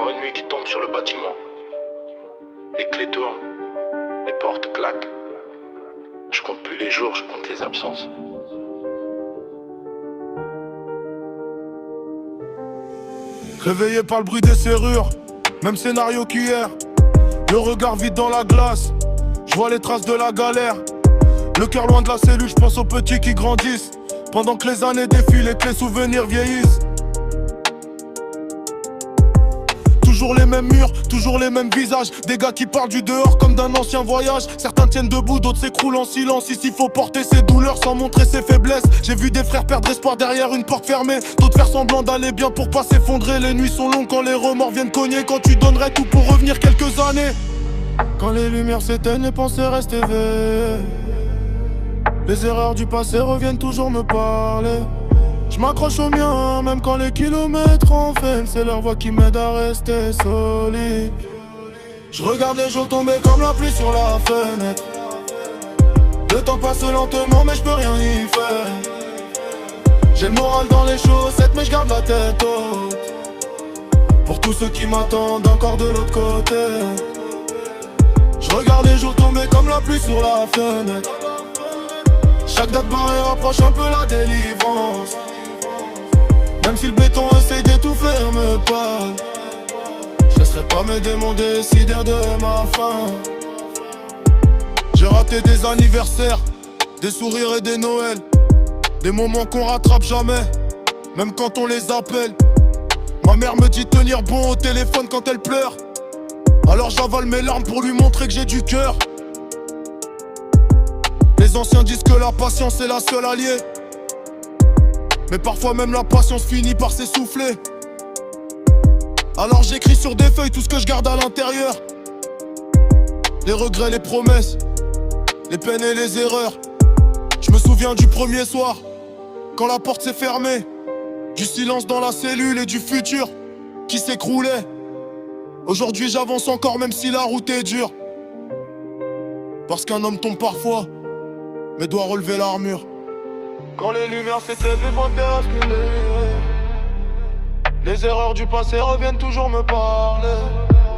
Encore une nuit qui tombe sur le bâtiment. Les clés tournent, les portes claquent. Je compte plus les jours, je compte les absences. Réveillé par le bruit des serrures, même scénario qu'hier. Le regard vide dans la glace, je vois les traces de la galère. Le cœur loin de la cellule, je pense aux petits qui grandissent. Pendant que les années défilent et que les souvenirs vieillissent. Toujours les mêmes murs, toujours les mêmes visages. Des gars qui parlent du dehors comme d'un ancien voyage. Certains tiennent debout, d'autres s'écroulent en silence. Ici faut porter ses douleurs sans montrer ses faiblesses. J'ai vu des frères perdre espoir derrière une porte fermée, d'autres faire semblant d'aller bien pour pas s'effondrer. Les nuits sont longues quand les remords viennent cogner. Quand tu donnerais tout pour revenir quelques années. Quand les lumières s'éteignent, les pensées restent éveillées. Les erreurs du passé reviennent toujours me parler. Je m'accroche au mien, même quand les kilomètres en fait. C'est leur voix qui m'aide à rester solide. Je regarde les jours tomber comme la pluie sur la fenêtre. Le temps passe lentement mais je peux rien y faire. J'ai le moral dans les chaussettes mais je garde la tête haute. Pour tous ceux qui m'attendent encore de l'autre côté. Je regarde les jours tomber comme la pluie sur la fenêtre. Chaque date barrée rapproche un peu la délivrance. Même si le béton essaye d'étouffer me parle. Je laisserai pas mes démons décider de ma fin. J'ai raté des anniversaires, des sourires et des Noëls. Des moments qu'on rattrape jamais, même quand on les appelle. Ma mère me dit tenir bon au téléphone quand elle pleure. Alors j'avale mes larmes pour lui montrer que j'ai du cœur. Les anciens disent que la patience est la seule alliée. Mais parfois même la patience finit par s'essouffler. Alors j'écris sur des feuilles tout ce que je garde à l'intérieur. Les regrets, les promesses, les peines et les erreurs. Je me souviens du premier soir, quand la porte s'est fermée. Du silence dans la cellule et du futur qui s'écroulait. Aujourd'hui j'avance encore même si la route est dure. Parce qu'un homme tombe parfois mais doit relever l'armure. Quand les lumières s'éteignent, les frontières basculent. Les erreurs du passé reviennent toujours me parler.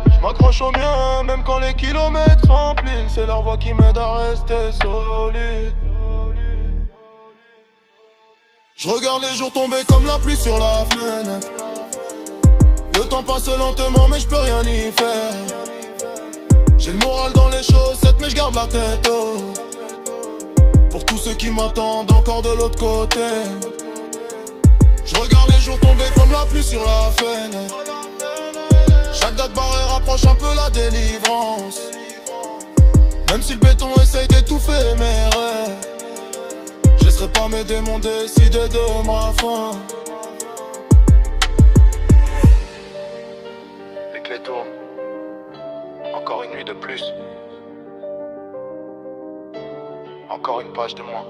Je m'accroche au mien, même quand les kilomètres remplissent. C'est leur voix qui m'aide à rester solide. Je regarde les jours tomber comme la pluie sur la fenêtre. Le temps passe lentement mais je peux rien y faire. J'ai le moral dans les chaussettes mais je garde la tête haute. Pour tous ceux qui m'attendent encore de l'autre côté. Je regarde les jours tomber comme la pluie sur la fenêtre. Chaque date barrée rapproche un peu la délivrance. Même si le béton essaye d'étouffer mes rêves. Je laisserai pas mes démons décider de ma fin. Les clés tournent. Encore une nuit de plus. Encore une page de moins.